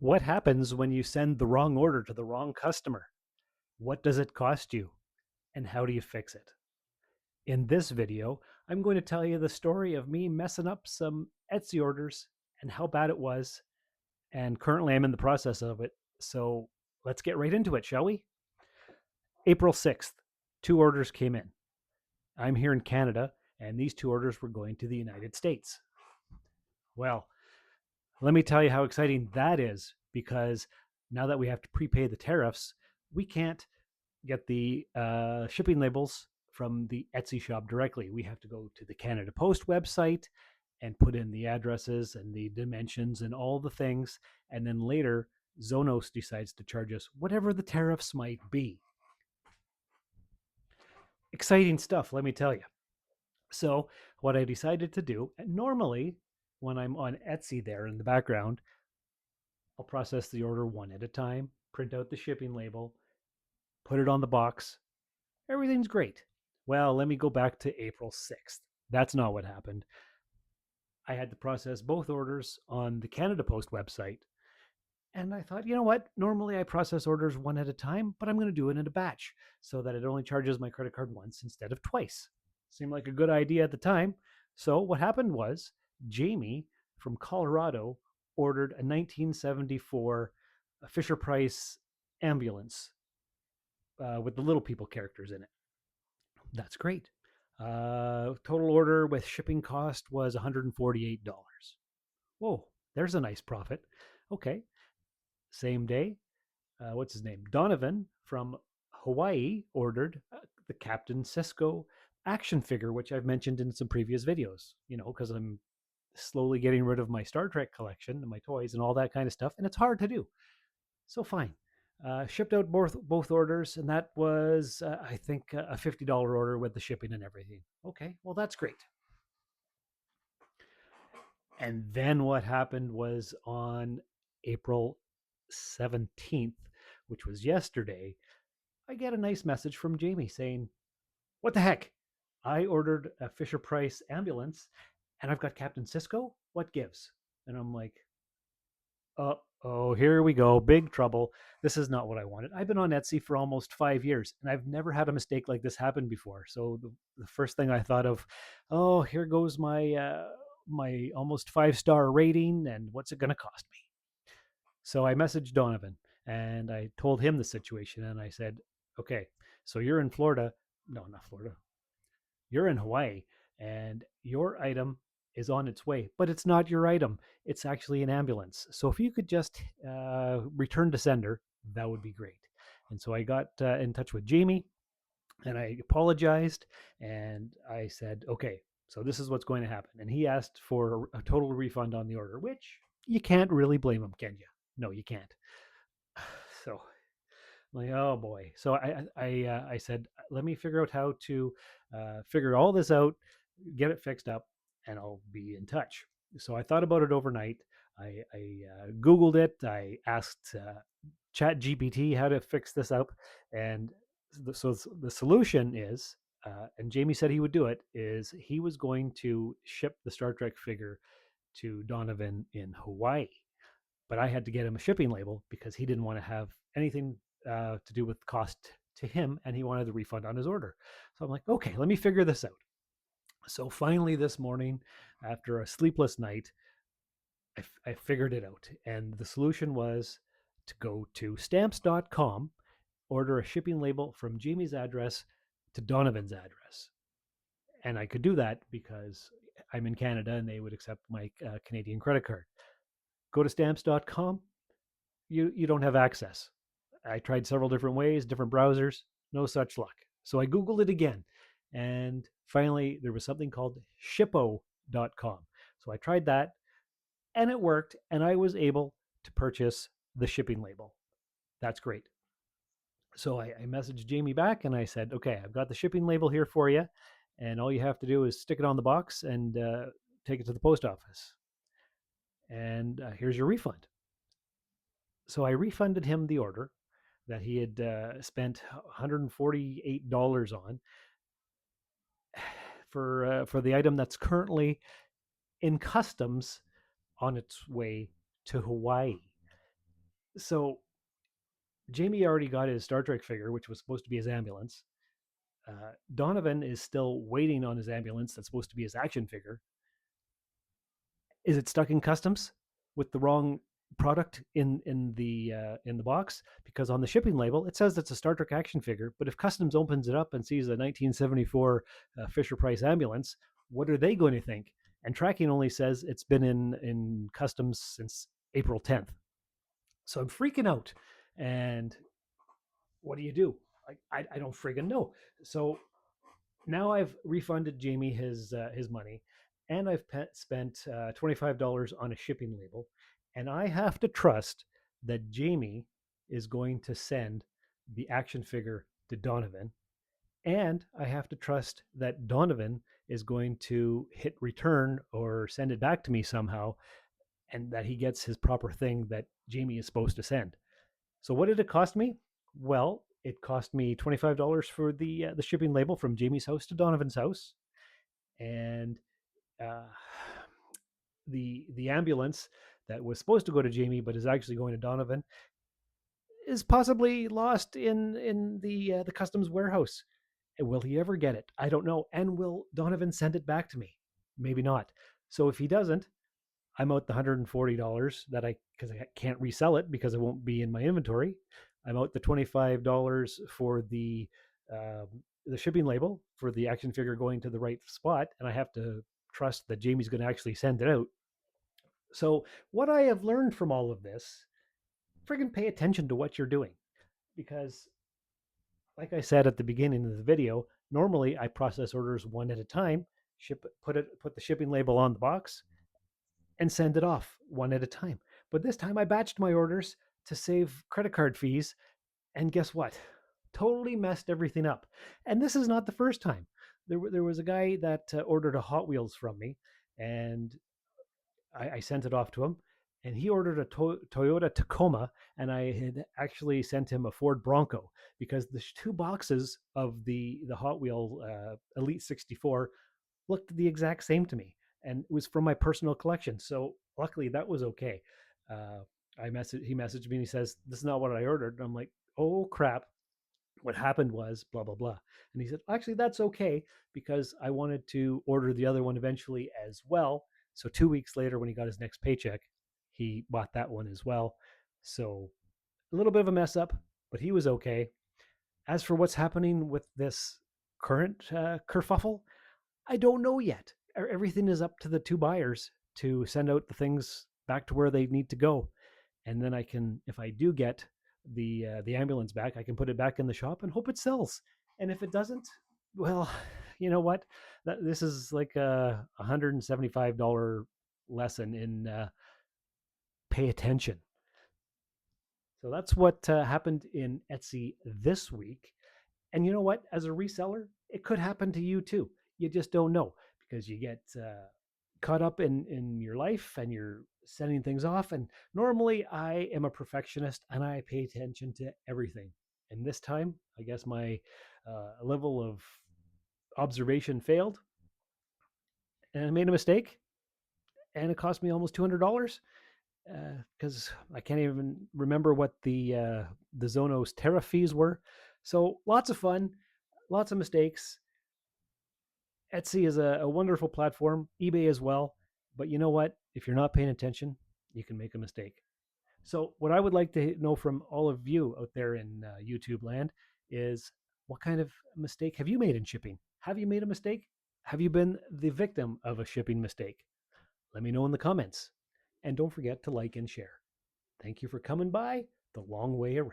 What happens when you send the wrong order to the wrong customer? What does it cost you? And how do you fix it? In this video, I'm going to tell you the story of me messing up some Etsy orders and how bad it was. And currently, I'm in the process of it. So let's get right into it, shall we? April 6th, two orders came in. I'm here in Canada, and these two orders were going to the United States. Well, let me tell you how exciting that is because now that we have to prepay the tariffs, we can't get the shipping labels from the Etsy shop directly. We have to go to the Canada Post website and put in the addresses and the dimensions and all the things. And then later, Zonos decides to charge us whatever the tariffs might be. Exciting stuff, let me tell you. So, what I decided to do, and normally when I'm on Etsy there in the background, I'll process the order one at a time, print out the shipping label, put it on the box. Everything's great. Well, let me go back to April 6th. That's not what happened. I had to process both orders on the Canada Post website. And I thought, you know what? Normally I process orders one at a time, but I'm going to do it in a batch so that it only charges my credit card once instead of twice. Seemed like a good idea at the time. So what happened was Jamie from Colorado ordered a 1974 Fisher Price ambulance with the little people characters in it. That's great. Total order with shipping cost was $148. Whoa, there's a nice profit. Okay, same day. What's his name? Donovan from Hawaii ordered the Captain Cisco action figure, which I've mentioned in some previous videos, because I'm slowly getting rid of my Star Trek collection and my toys and all that kind of stuff. And it's hard to do. So fine. Shipped out both orders, and that was, I think, a $50 order with the shipping and everything. Okay, well, that's great. And then what happened was on April 17th, which was yesterday, I get a nice message from Jamie saying, "What the heck? I ordered a Fisher Price ambulance and I've got Captain Cisco. What gives?" And I'm like, oh, here we go. Big trouble. This is not what I wanted. I've been on Etsy for almost 5 years and I've never had a mistake like this happen before. So the first thing I thought of, oh, here goes my almost 5-star rating and what's it going to cost me? So I messaged Donovan and I told him the situation and I said, okay, so you're in Florida. No, not Florida. You're in Hawaii and your item is on its way, but it's not your item. It's actually an ambulance. So if you could just return to sender, that would be great. And so I got in touch with Jamie and I apologized and I said, okay, so this is what's going to happen. And he asked for a total refund on the order, which you can't really blame him, can you? No, you can't. So like, oh boy. So I said, let me figure out how to figure all this out, get it fixed up, and I'll be in touch. So I thought about it overnight. I Googled it. I asked Chat GPT how to fix this up, and so the solution is, and Jamie said he would do it, is he was going to ship the Star Trek figure to Donovan in Hawaii, but I had to get him a shipping label because he didn't want to have anything to do with cost to him, and he wanted the refund on his order. So I'm like, okay, let me figure this out. So finally, this morning, after a sleepless night, I figured it out, and the solution was to go to stamps.com, order a shipping label from Jamie's address to Donovan's address, and I could do that because I'm in Canada and they would accept my Canadian credit card. Go to stamps.com, you don't have access. I tried several different ways, different browsers, no such luck. So I Googled it again. And finally, there was something called shippo.com. So I tried that and it worked. And I was able to purchase the shipping label. That's great. So I messaged Jamie back and I said, okay, I've got the shipping label here for you. And all you have to do is stick it on the box and take it to the post office. And here's your refund. So I refunded him the order that he had spent $148 on for the item that's currently in customs on its way to Hawaii. So Jamie already got his Star Trek figure, which was supposed to be his ambulance. Donovan is still waiting on his ambulance that's supposed to be his action figure. Is it stuck in customs with the wrong product in the box? Because on the shipping label it says it's a Star Trek action figure, but if customs opens it up and sees a 1974 Fisher Price ambulance, what are they going to think? And tracking only says it's been in customs since April 10th. So I'm freaking out. And what do you do? I don't friggin' know. So now I've refunded Jamie his money, and I've spent $25 on a shipping label, and I have to trust that Jamie is going to send the action figure to Donovan, and I have to trust that Donovan is going to hit return or send it back to me somehow, and that he gets his proper thing that Jamie is supposed to send. So what did it cost me? Well, it cost me $25 for the shipping label from Jamie's house to Donovan's house, and uh, the ambulance that was supposed to go to Jamie but is actually going to Donovan is possibly lost in the customs warehouse. And will he ever get it? I don't know. And will Donovan send it back to me? Maybe not. So if he doesn't, I'm out the $140 that because I can't resell it because it won't be in my inventory. I'm out the $25 for the shipping label for the action figure going to the right spot, and I have to trust that Jamie's going to actually send it out. So what I have learned from all of this, friggin' pay attention to what you're doing, because like I said at the beginning of the video, normally I process orders one at a time, put the shipping label on the box, and send it off one at a time. But this time I batched my orders to save credit card fees. And guess what? Totally messed everything up. And this is not the first time. There was a guy that ordered a Hot Wheels from me, and I sent it off to him. And he ordered a Toyota Tacoma, and I had actually sent him a Ford Bronco because the two boxes of the Hot Wheel Elite 64 looked the exact same to me, and it was from my personal collection. So luckily that was okay. Uh, he messaged me and he says, "This is not what I ordered." And I'm like, "Oh crap! What happened was blah blah blah." And he said, "Actually, that's okay because I wanted to order the other one eventually as well." So 2 weeks later, when he got his next paycheck, he bought that one as well. So a little bit of a mess up, but he was okay. As for what's happening with this current kerfuffle, I don't know yet. Everything is up to the two buyers to send out the things back to where they need to go, and then I can, if I do get the ambulance back, I can put it back in the shop and hope it sells. And if it doesn't, well, you know what? This is like a $175 lesson in pay attention. So that's what happened in Etsy this week. And you know what? As a reseller, it could happen to you too. You just don't know because you get caught up in your life and you're sending things off. And normally I am a perfectionist and I pay attention to everything. And this time, I guess my level of observation failed and I made a mistake and it cost me almost $200 because I can't even remember what the Zonos tariff fees were. So lots of fun, lots of mistakes. Etsy is a wonderful platform, eBay as well. But you know what? If you're not paying attention, you can make a mistake. So, what I would like to know from all of you out there in YouTube land is what kind of mistake have you made in shipping? Have you made a mistake? Have you been the victim of a shipping mistake? Let me know in the comments. And don't forget to like and share. Thank you for coming by the long way around.